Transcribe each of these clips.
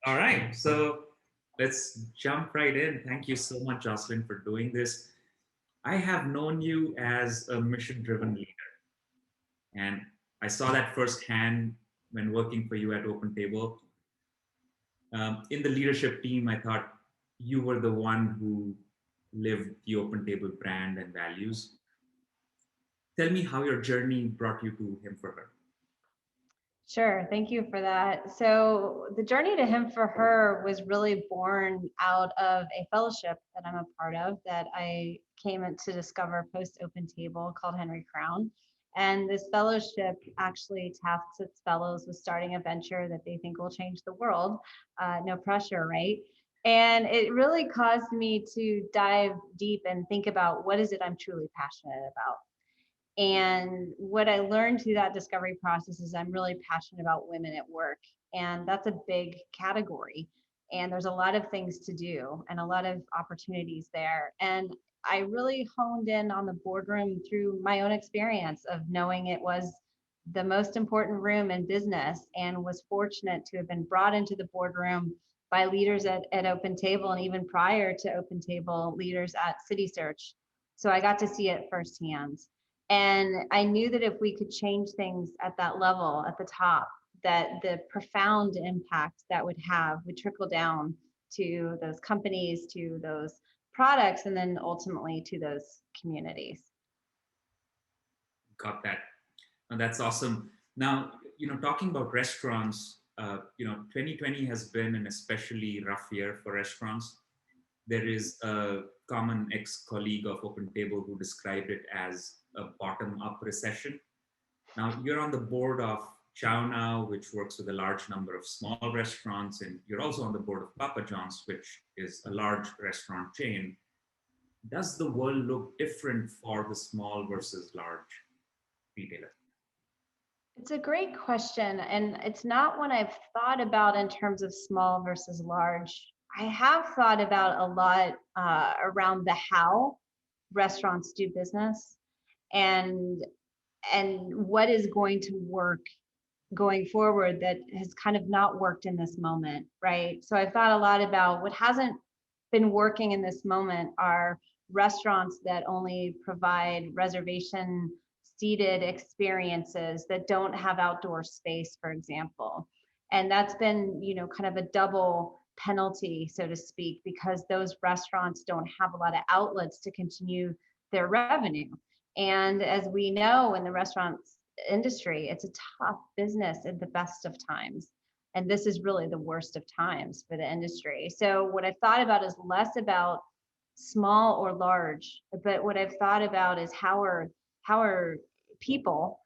All right, so let's jump right in. Thank you so much, Jocelyn, for doing this. I have known you as a mission driven leader, and I saw that firsthand when working for you at OpenTable. In the leadership team, I thought you were the one who lived the OpenTable brand and values. Tell me how your journey brought you to him for her. Sure. Thank you for that. So, the journey to him for her was really born out of a fellowship that I'm a part of that I came in to discover post Open Table called Henry Crown. And this fellowship actually tasks its fellows with starting a venture that they think will change the world. No pressure, right? And it really caused me to dive deep and think about what is it I'm truly passionate about. And what I learned through that discovery process is I'm really passionate about women at work. And that's a big category. And there's a lot of things to do and a lot of opportunities there. And I really honed in on the boardroom through my own experience of knowing it was the most important room in business, and was fortunate to have been brought into the boardroom by leaders at Open Table, and even prior to Open Table, leaders at City Search. So I got to see it firsthand. And I knew that if we could change things at that level, at the top, that the profound impact that would trickle down to those companies, to those products, and then ultimately to those communities. Got that. And that's awesome. Now, talking about restaurants, 2020 has been an especially rough year for restaurants. There is a common ex-colleague of OpenTable who described it as a bottom-up recession. Now, you're on the board of ChowNow, which works with a large number of small restaurants, and you're also on the board of Papa John's, which is a large restaurant chain. Does the world look different for the small versus large retailer? It's a great question, and it's not one I've thought about in terms of small versus large. I have thought about a lot around the how restaurants do business, and what is going to work going forward that has kind of not worked in this moment, right? So I've thought a lot about what hasn't been working in this moment are restaurants that only provide reservation seated experiences that don't have outdoor space, for example. And that's been, kind of a double penalty, so to speak, because those restaurants don't have a lot of outlets to continue their revenue. And as we know in the restaurants industry, it's a tough business at the best of times. And this is really the worst of times for the industry. So what I've thought about is less about small or large, but what I've thought about is how are people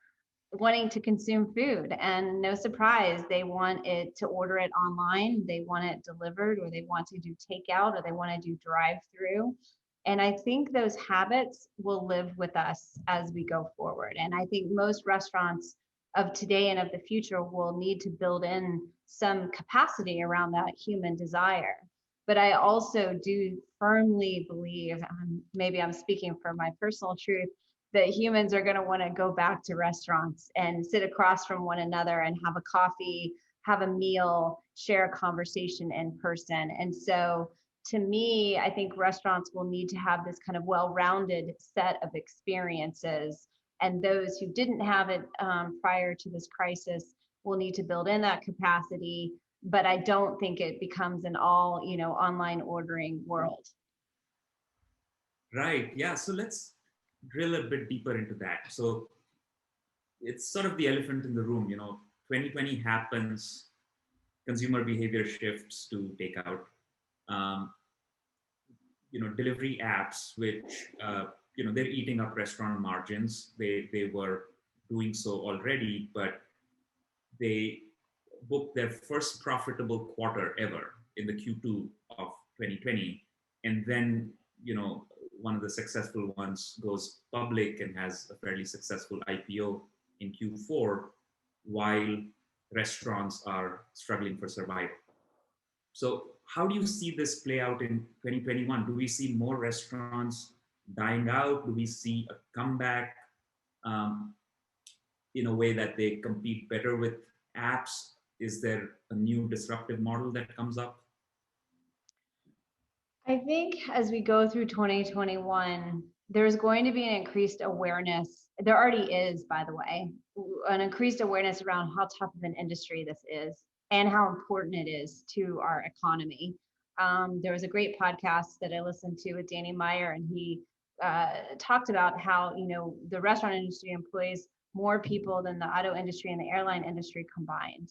wanting to consume food. And no surprise, they want it to order it online, they want it delivered, or they want to do takeout, or they want to do drive through. And I think those habits will live with us as we go forward. And I think most restaurants of today and of the future will need to build in some capacity around that human desire. But I also do firmly believe, maybe I'm speaking from my personal truth, that humans are going to want to go back to restaurants and sit across from one another and have a coffee, have a meal, share a conversation in person. And so to me, I think restaurants will need to have this kind of well-rounded set of experiences. And those who didn't have it prior to this crisis will need to build in that capacity. But I don't think it becomes an all, online ordering world. Right. Yeah. So let's drill a bit deeper into that. So it's sort of the elephant in the room. 2020 happens, consumer behavior shifts to takeout. Um, Delivery apps, which they're eating up restaurant margins. They were doing so already, but they booked their first profitable quarter ever in the Q2 of 2020, and then one of the successful ones goes public and has a fairly successful IPO in Q4, while restaurants are struggling for survival. So how do you see this play out in 2021? Do we see more restaurants dying out? Do we see a comeback um, in a way that they compete better with apps? is there a new disruptive model that comes up? I think as we go through 2021, there's going to be an increased awareness. There already is, by the way, an increased awareness around how tough of an industry this is and how important it is to our economy. There was a great podcast that I listened to with Danny Meyer, and he talked about how, you know, the restaurant industry employs more people than the auto industry and the airline industry combined.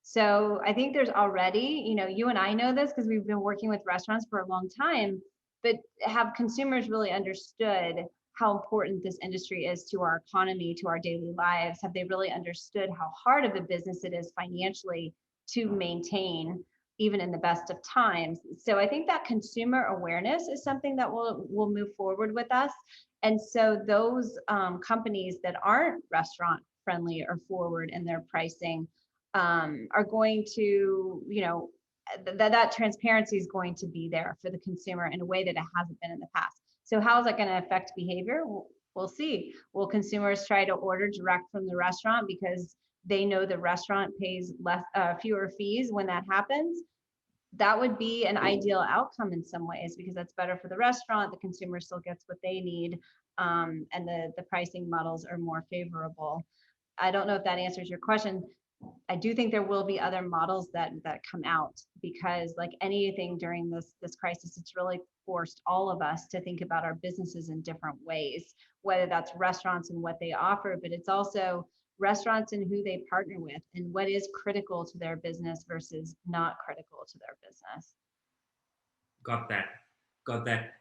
So I think there's already, you know, you and I know this because we've been working with restaurants for a long time, but have consumers really understood how important this industry is to our economy, to our daily lives? Have they really understood how hard of a business it is financially to maintain, even in the best of times? So I think that consumer awareness is something that will move forward with us. And so those companies that aren't restaurant friendly or forward in their pricing are going to, you know, that transparency is going to be there for the consumer in a way that it hasn't been in the past. So how is that going to affect behavior? We'll see. Will consumers try to order direct from the restaurant because they know the restaurant pays fewer fees when that happens? That would be an ideal outcome in some ways, because that's better for the restaurant. The consumer still gets what they need, and the pricing models are more favorable. I don't know if that answers your question. I do think there will be other models that come out, because like anything during this crisis, it's really forced all of us to think about our businesses in different ways, whether that's restaurants and what they offer, but it's also restaurants and who they partner with and what is critical to their business versus not critical to their business. Got that. Got that.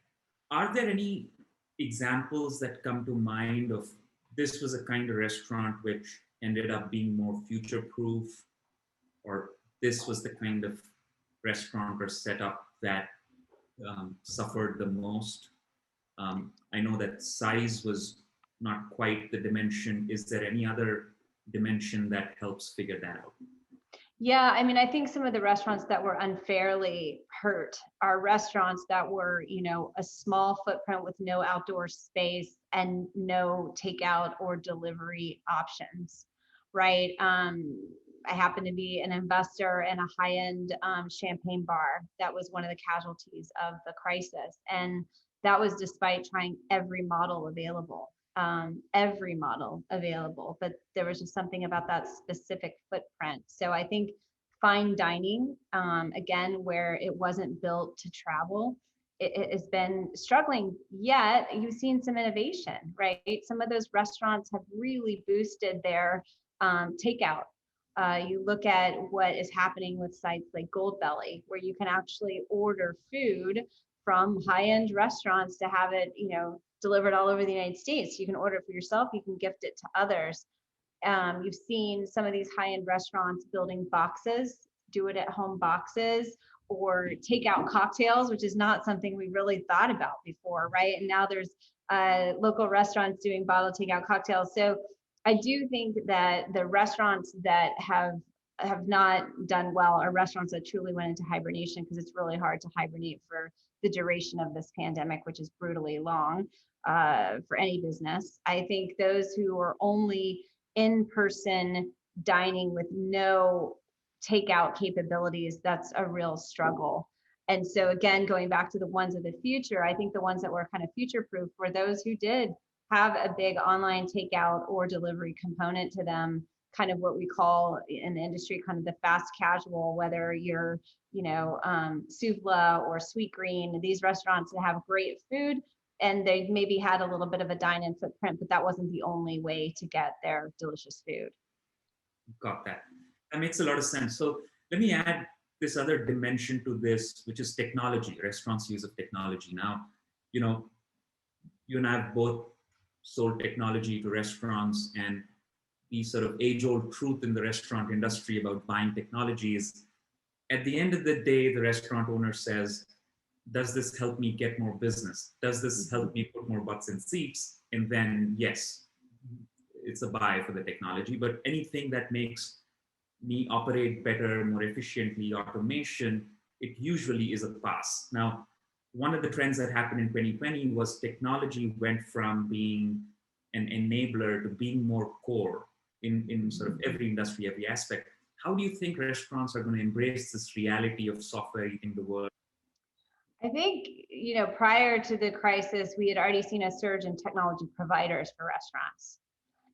Are there any examples that come to mind of this was a kind of restaurant which ended up being more future proof, or this was the kind of restaurant or setup that suffered the most? I know that size was not quite the dimension. Is there any other dimension that helps figure that out? Yeah, I mean, I think some of the restaurants that were unfairly hurt are restaurants that were, you know, a small footprint with no outdoor space and no takeout or delivery options, right? I happen to be an investor in a high-end champagne bar that was one of the casualties of the crisis, and that was despite trying every model available, but there was just something about that specific footprint. So I think fine dining, again, where it wasn't built to travel, it has been struggling, yet you've seen some innovation, right? Some of those restaurants have really boosted their takeout. You look at what is happening with sites like Goldbelly, where you can actually order food from high-end restaurants to have it, you know, delivered all over the United States. You can order it for yourself, you can gift it to others. You've seen some of these high-end restaurants building boxes, do it at home boxes, or take out cocktails, which is not something we really thought about before, right? And now there's local restaurants doing bottle takeout cocktails. So I do think that the restaurants that have not done well are restaurants that truly went into hibernation, because it's really hard to hibernate for the duration of this pandemic, which is brutally long for any business. I think those who are only in-person dining with no takeout capabilities, that's a real struggle. And so again, going back to the ones of the future, I think the ones that were kind of future-proof were those who did have a big online takeout or delivery component to them, kind of what we call in the industry kind of the fast casual, whether you're, you know, Souvla or Sweet Green, these restaurants that have great food, and they maybe had a little bit of a dine-in footprint, but that wasn't the only way to get their delicious food. Got that. That makes a lot of sense. So let me add this other dimension to this, which is technology, restaurants' use of technology. Now, you know, you and I have both sold technology to restaurants, and the sort of age-old truth in the restaurant industry about buying technology is, at the end of the day, the restaurant owner says, does this help me get more business? Does this help me put more butts in seats? And then, yes, it's a buy for the technology. But anything that makes me operate better, more efficiently, automation, it usually is a pass. Now, one of the trends that happened in 2020 was technology went from being an enabler to being more core in sort of every industry, every aspect. How do you think restaurants are going to embrace this reality of software eating the world? I think, prior to the crisis, we had already seen a surge in technology providers for restaurants.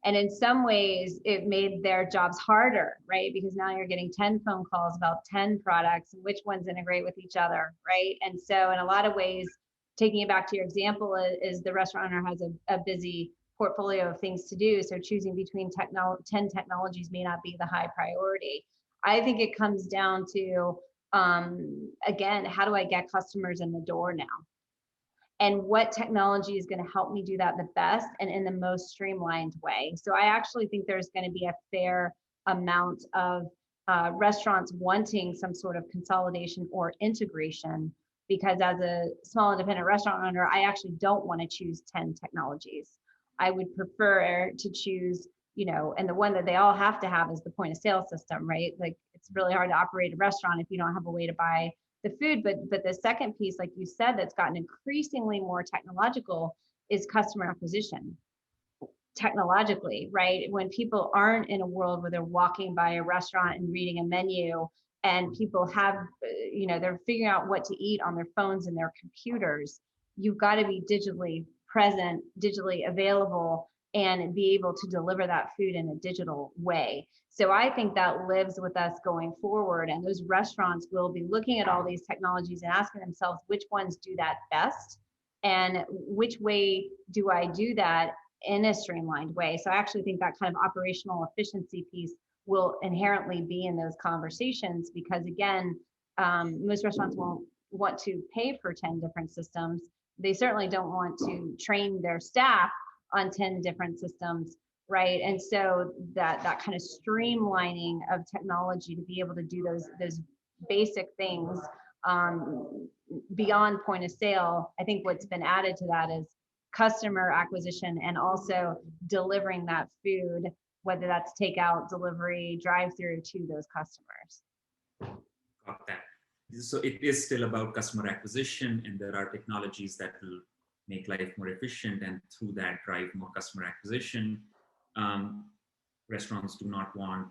And in some ways, it made their jobs harder, right? Because now you're getting 10 phone calls about 10 products and which ones integrate with each other, right? And so, in a lot of ways, taking it back to your example, is the restaurant owner has a busy portfolio of things to do. So, choosing between 10 technologies may not be the high priority. I think it comes down to, again, how do I get customers in the door now? And what technology is going to help me do that the best and in the most streamlined way. So I actually think there's going to be a fair amount of restaurants wanting some sort of consolidation or integration, because as a small independent restaurant owner, I actually don't want to choose 10 technologies. I would prefer to choose, and the one that they all have to have is the point of sale system, right? Like, it's really hard to operate a restaurant if you don't have a way to buy the food. But the second piece, like you said, that's gotten increasingly more technological is customer acquisition technologically, right? When people aren't in a world where they're walking by a restaurant and reading a menu, and people have, they're figuring out what to eat on their phones and their computers, you've got to be digitally present, digitally available, and be able to deliver that food in a digital way. So I think that lives with us going forward. And those restaurants will be looking at all these technologies and asking themselves which ones do that best, and which way do I do that in a streamlined way. So I actually think that kind of operational efficiency piece will inherently be in those conversations, because again, most restaurants won't want to pay for 10 different systems. They certainly don't want to train their staff on 10 different systems, right? And so that kind of streamlining of technology to be able to do those basic things beyond point of sale. I think what's been added to that is customer acquisition and also delivering that food, whether that's takeout, delivery, drive-through, to those customers. Got that. So it is still about customer acquisition, and there are technologies that will make life more efficient and through that drive more customer acquisition. Restaurants do not want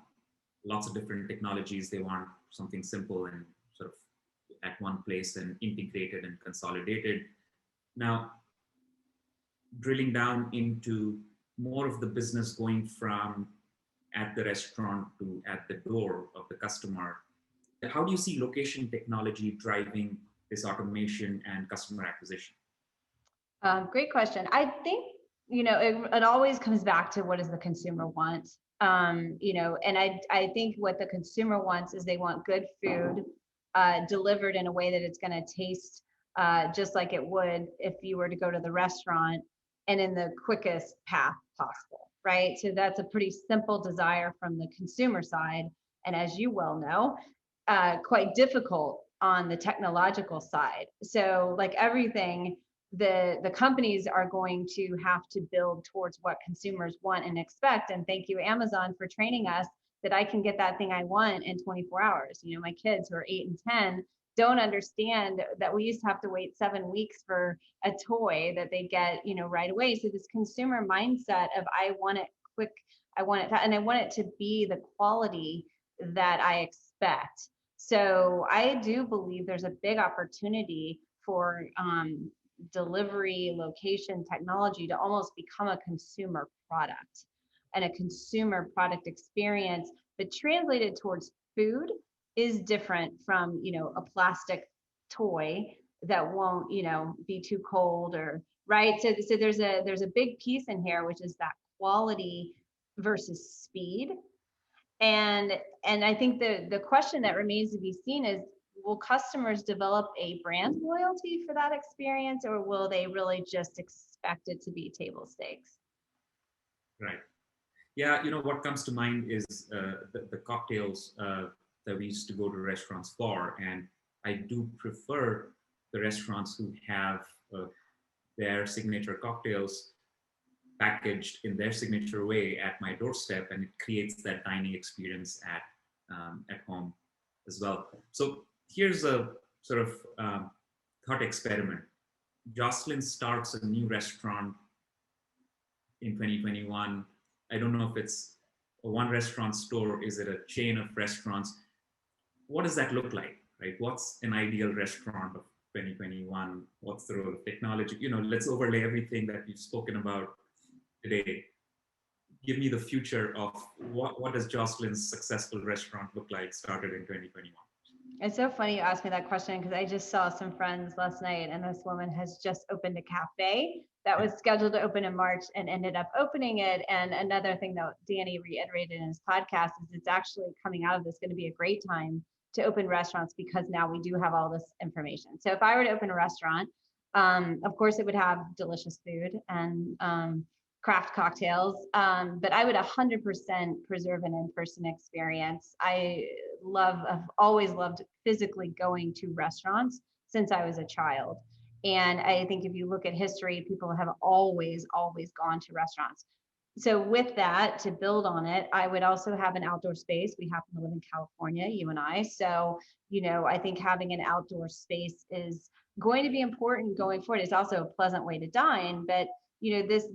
lots of different technologies. They want something simple and sort of at one place and integrated and consolidated. Now, drilling down into more of the business going from at the restaurant to at the door of the customer, how do you see location technology driving this automation and customer acquisition? Great question. I think, it always comes back to what does the consumer want? And I think what the consumer wants is they want good food delivered in a way that it's going to taste just like it would if you were to go to the restaurant, and in the quickest path possible, right? So that's a pretty simple desire from the consumer side. And as you well know, quite difficult on the technological side. So like everything, the companies are going to have to build towards what consumers want and expect. And thank you, Amazon, for training us that I can get that thing I want in 24 hours. My kids who are 8 and 10 don't understand that we used to have to wait 7 weeks for a toy that they get, right away. So this consumer mindset of I want it quick, I want it, and I want it to be the quality that I expect. So I do believe there's a big opportunity for delivery location technology to almost become a consumer product and a consumer product experience, but translated towards food is different from, a plastic toy that won't, be too cold or right. So there's a big piece in here, which is that quality versus speed. And I think the question that remains to be seen is, will customers develop a brand loyalty for that experience, or will they really just expect it to be table stakes? Right. Yeah, what comes to mind is the cocktails that we used to go to restaurants for. And I do prefer the restaurants who have their signature cocktails packaged in their signature way at my doorstep, and it creates that dining experience at home as well. So here's a sort of thought experiment. Jocelyn starts a new restaurant in 2021. I don't know if it's a one restaurant store? Is it a chain of restaurants? What does that look like, right? What's an ideal restaurant of 2021? What's the role of technology? Let's overlay everything that we've spoken about today. Give me the future of what does Jocelyn's successful restaurant look like started in 2021? It's so funny you asked me that question because I just saw some friends last night, and this woman has just opened a cafe that was scheduled to open in March and ended up opening it. And another thing that Danny reiterated in his podcast is it's actually coming out of this going to be a great time to open restaurants because now we do have all this information. So if I were to open a restaurant, of course it would have delicious food and craft cocktails, but I would 100% preserve an in-person experience. I've always loved physically going to restaurants since I was a child. And I think if you look at history, people have always gone to restaurants. So with that, to build on it, I would also have an outdoor space. We happen to live in California, you and I. So, I think having an outdoor space is going to be important going forward. It's also a pleasant way to dine, but this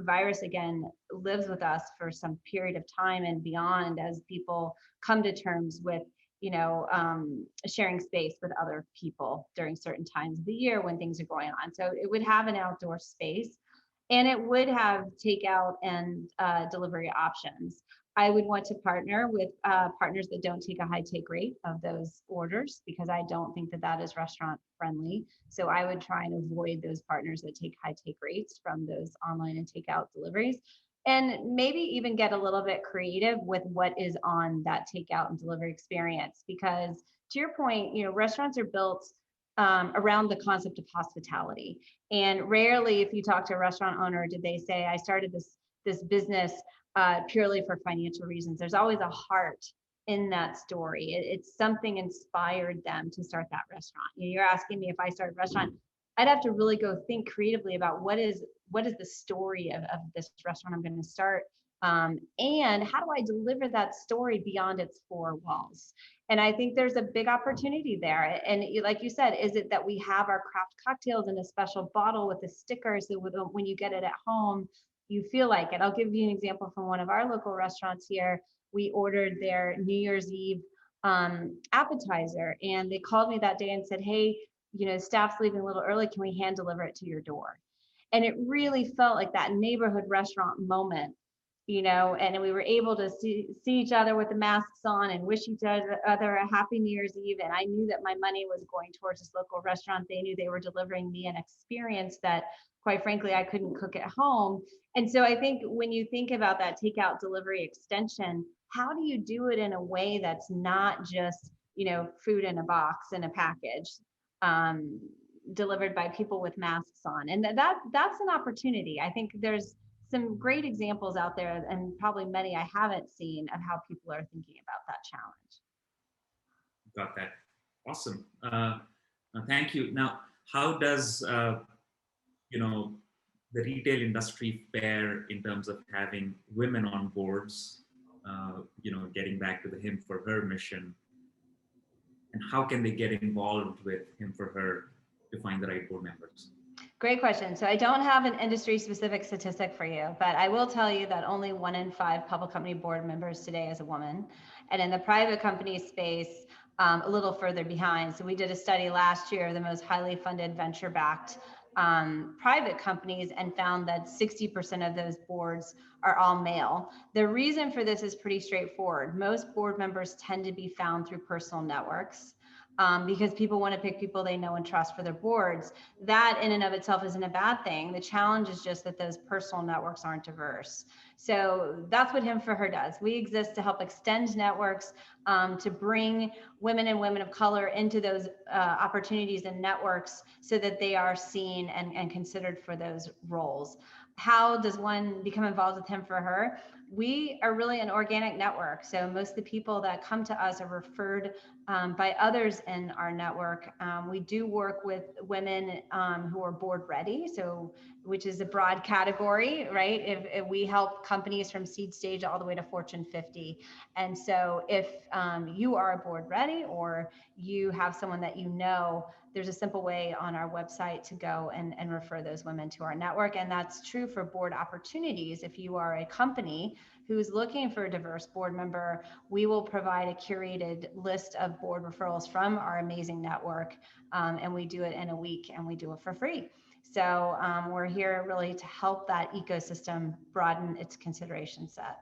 virus again lives with us for some period of time and beyond as people come to terms with sharing space with other people during certain times of the year when things are going on. So it would have an outdoor space, and it would have takeout and delivery options. I would want to partner with partners that don't take a high take rate of those orders because I don't think that that is restaurant friendly. So I would try and avoid those partners that take high take rates from those online and takeout deliveries. And maybe even get a little bit creative with what is on that takeout and delivery experience. Because to your point, restaurants are built around the concept of hospitality. And rarely, if you talk to a restaurant owner, did they say, I started this business purely for financial reasons. There's always a heart in that story. It's something inspired them to start that restaurant. You're asking me if I start a restaurant, I'd have to really go think creatively about what is the story of this restaurant I'm going to start, and how do I deliver that story beyond its four walls? And I think there's a big opportunity there. And like you said, is it that we have our craft cocktails in a special bottle with a sticker so when you get it at home, you feel like it? I'll give you an example from one of our local restaurants here. We ordered their New Year's Eve appetizer, and they called me that day and said, hey, staff's leaving a little early. Can we hand deliver it to your door? And it really felt like that neighborhood restaurant moment, and we were able to see each other with the masks on and wish each other a happy New Year's Eve. And I knew that my money was going towards this local restaurant. They knew they were delivering me an experience that, quite frankly, I couldn't cook at home. And so I think when you think about that takeout delivery extension, how do you do it in a way that's not just, food in a box in a package, delivered by people with masks on? And that's an opportunity. I think there's some great examples out there, and probably many I haven't seen, of how people are thinking about that challenge. Got that. Awesome. Thank you. Now, how does the retail industry fare in terms of having women on boards? Getting back to the him for her mission, and how can they get involved with him for her to find the right board members? Great question. So I don't have an industry specific statistic for you, but I will tell you that only 1 in 5 public company board members today is a woman. And in the private company space, a little further behind. So we did a study last year of the most highly funded venture backed private companies and found that 60% of those boards are all male. The reason for this is pretty straightforward. Most board members tend to be found through personal networks. Because people want to pick people they know and trust for their boards. That in and of itself isn't a bad thing. The challenge is just that those personal networks aren't diverse. So that's what Him for Her does. We exist to help extend networks, to bring women and women of color into those opportunities and networks so that they are seen and considered for those roles. How does one become involved with Him for Her? We are really an organic network. So most of the people that come to us are referred by others in our network. We do work with women who are board ready, so which is a broad category, right? If we help companies from seed stage all the way to Fortune 50. And so if you are board ready or you have someone that there's a simple way on our website to go and refer those women to our network. And that's true for board opportunities. If you are a company family who's looking for a diverse board member, we will provide a curated list of board referrals from our amazing network. And we do it in a week and we do it for free. So we're here really to help that ecosystem broaden its consideration set.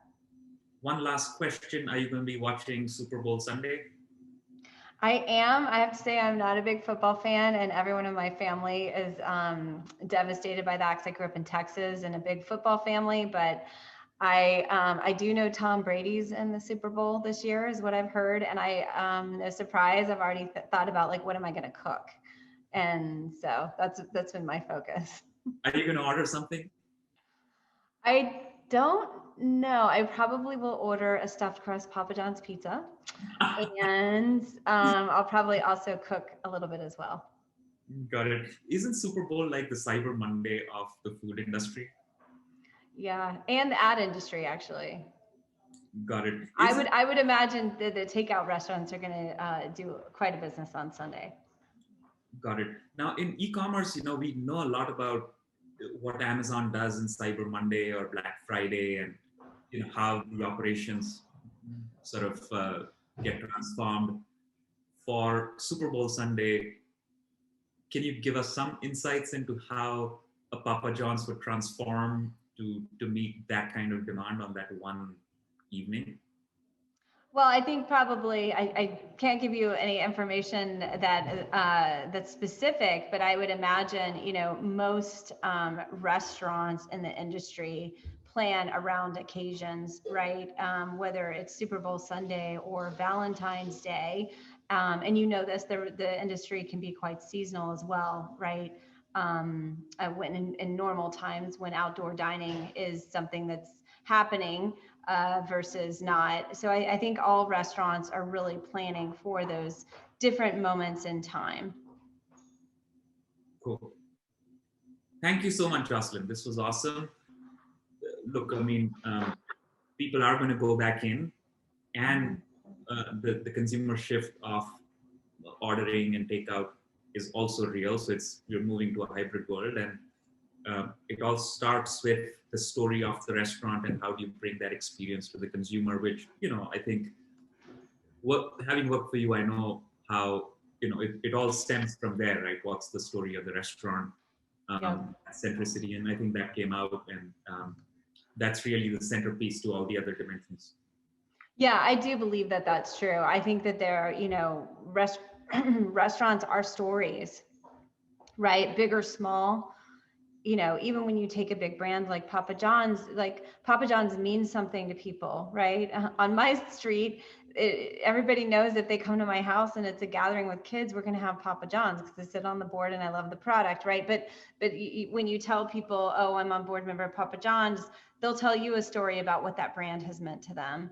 One last question. Are you going to be watching Super Bowl Sunday? I am. I have to say, I'm not a big football fan, and everyone in my family is devastated by that because I grew up in Texas and a big football family. But I do know Tom Brady's in the Super Bowl this year, is what I've heard, and no surprise, I've already thought about like what am I going to cook, and so that's been my focus. Are you going to order something? I don't know. I probably will order a stuffed crust Papa John's pizza. And I'll probably also cook a little bit as well. Got it. Isn't Super Bowl like the Cyber Monday of the food industry? Yeah, and the ad industry actually. Got it. I would imagine that the takeout restaurants are going to do quite a business on Sunday. Got it. Now in e-commerce, we know a lot about what Amazon does in Cyber Monday or Black Friday, and how the operations sort of get transformed. For Super Bowl Sunday, can you give us some insights into how a Papa John's would transform to meet that kind of demand on that one evening? Well, I think probably I can't give you any information that's specific, but I would imagine most restaurants in the industry plan around occasions, right? Whether it's Super Bowl Sunday or Valentine's Day, and this, the industry can be quite seasonal as well, right? When in normal times when outdoor dining is something that's happening. Versus not. So I think all restaurants are really planning for those different moments in time. Cool. Thank you so much, Jocelyn. This was awesome. Look, I mean, people are going to go back in, and the consumer shift of ordering and takeout is also real. So we're moving to a hybrid world, and it all starts with the story of the restaurant and how do you bring that experience to the consumer, which, I think having worked for you, I know how, it all stems from there, right? What's the story of the restaurant, centricity. And I think that came out, and that's really the centerpiece to all the other dimensions. Yeah, I do believe that that's true. I think that restaurants are stories, right? Big or small. Even when you take a big brand like Papa John's means something to people, right? On my street, everybody knows if they come to my house and it's a gathering with kids, we're going to have Papa John's because they sit on the board and I love the product, right? But when you tell people, oh, I'm on board member of Papa John's, they'll tell you a story about what that brand has meant to them.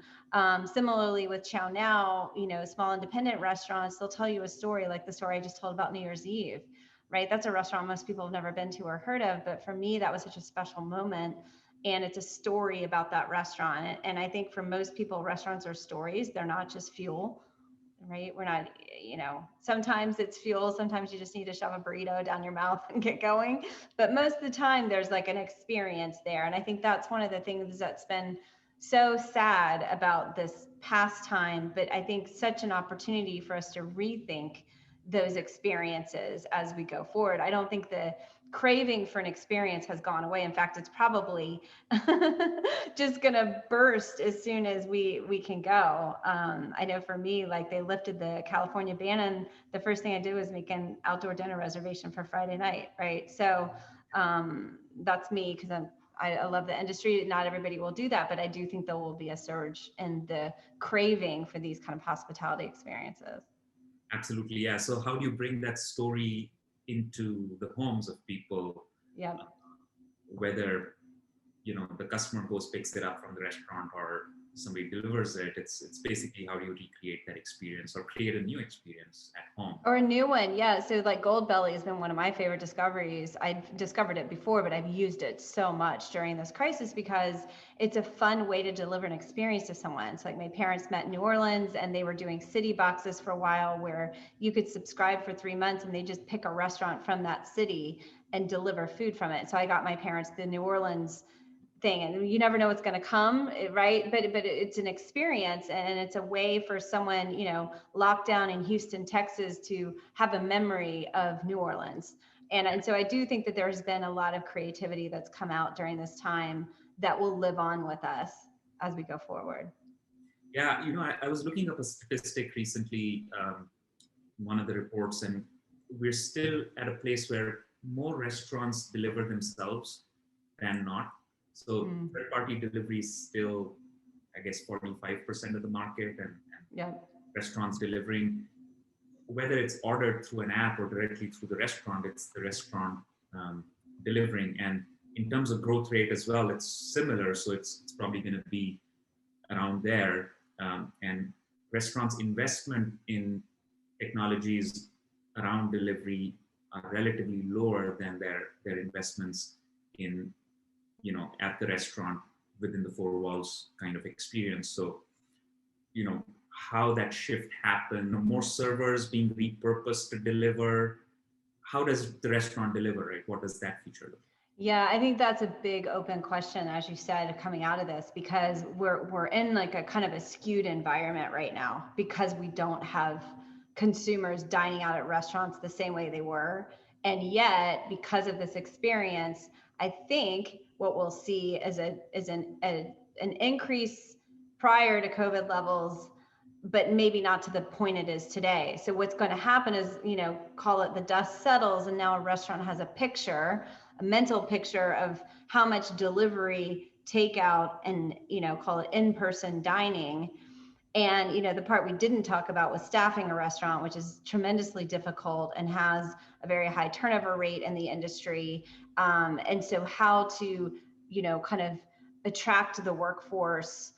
Similarly with ChowNow, small independent restaurants, they'll tell you a story like the story I just told about New Year's Eve. Right? That's a restaurant most people have never been to or heard of, but for me, that was such a special moment. And it's a story about that restaurant. And I think for most people, restaurants are stories. They're not just fuel, right? We're not, sometimes it's fuel. Sometimes you just need to shove a burrito down your mouth and get going. But most of the time there's like an experience there. And I think that's one of the things that's been so sad about this past time, but I think such an opportunity for us to rethink those experiences as we go forward. I don't think the craving for an experience has gone away. In fact, it's probably just going to burst as soon as we can go. I know for me, like they lifted the California ban, and the first thing I did was make an outdoor dinner reservation for Friday night, right? So that's me, because I love the industry. Not everybody will do that, but I do think there will be a surge in the craving for these kind of hospitality experiences. Absolutely, yeah. So how do you bring that story into the homes of people? Yeah. Whether the customer goes, picks it up from the restaurant, or somebody delivers it. It's basically how do you recreate that experience or create a new experience at home. Or a new one, yeah. So like Gold Belly has been one of my favorite discoveries. I've discovered it before, but I've used it so much during this crisis because it's a fun way to deliver an experience to someone. So like my parents met in New Orleans and they were doing city boxes for a while where you could subscribe for 3 months and they just pick a restaurant from that city and deliver food from it. So I got my parents the New Orleans thing, and you never know what's going to come, right? But it's an experience, and it's a way for someone, locked down in Houston, Texas, to have a memory of New Orleans. And so I do think that there's been a lot of creativity that's come out during this time that will live on with us as we go forward. Yeah, I was looking up a statistic recently, one of the reports, and we're still at a place where more restaurants deliver themselves than not. So third-party delivery is still, I guess, 45% of the market, and restaurants delivering, whether it's ordered through an app or directly through the restaurant, it's the restaurant delivering. And in terms of growth rate as well, it's similar. So it's probably going to be around there. And restaurants' investment in technologies around delivery are relatively lower than their investments in, at the restaurant within the four walls kind of experience. So, how that shift happened, more servers being repurposed to deliver. How does the restaurant deliver, right? What does that feature look like? Yeah, I think that's a big open question, as you said, coming out of this, because we're in like a kind of a skewed environment right now, because we don't have consumers dining out at restaurants the same way they were. And yet, because of this experience, I think what we'll see is an increase prior to COVID levels, but maybe not to the point it is today. So what's going to happen is, call it the dust settles, and now a restaurant has a mental picture of how much delivery, takeout, and, call it in-person dining. And, the part we didn't talk about was staffing a restaurant, which is tremendously difficult and has a very high turnover rate in the industry. And so how to, kind of attract the workforce,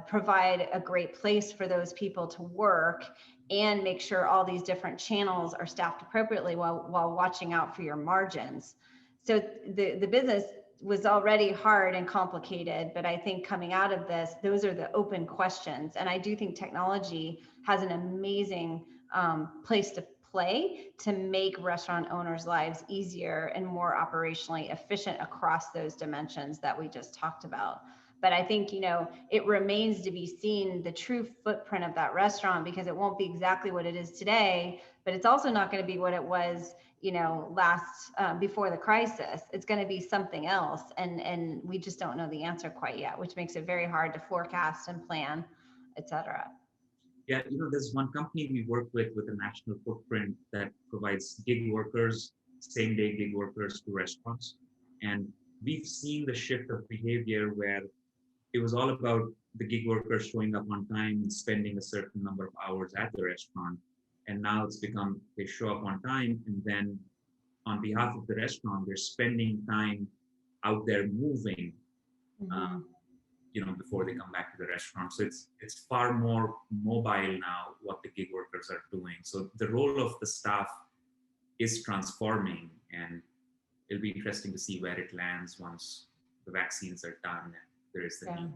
provide a great place for those people to work, and make sure all these different channels are staffed appropriately while watching out for your margins. So the business was already hard and complicated, but I think coming out of this, those are the open questions. And I do think technology has an amazing place to play to make restaurant owners' lives easier and more operationally efficient across those dimensions that we just talked about. But I think, it remains to be seen the true footprint of that restaurant, because it won't be exactly what it is today, but it's also not going to be what it was, before the crisis. It's going to be something else. And we just don't know the answer quite yet, which makes it very hard to forecast and plan, et cetera. Yeah, there's one company we work with a national footprint that provides gig workers, same-day gig workers to restaurants. And we've seen the shift of behavior where it was all about the gig workers showing up on time and spending a certain number of hours at the restaurant. And now it's become, they show up on time, and then on behalf of the restaurant, they're spending time out there moving, before they come back to the restaurant. So it's far more mobile now, what the gig workers are doing. So the role of the staff is transforming, and it'll be interesting to see where it lands once the vaccines are done and there is the need.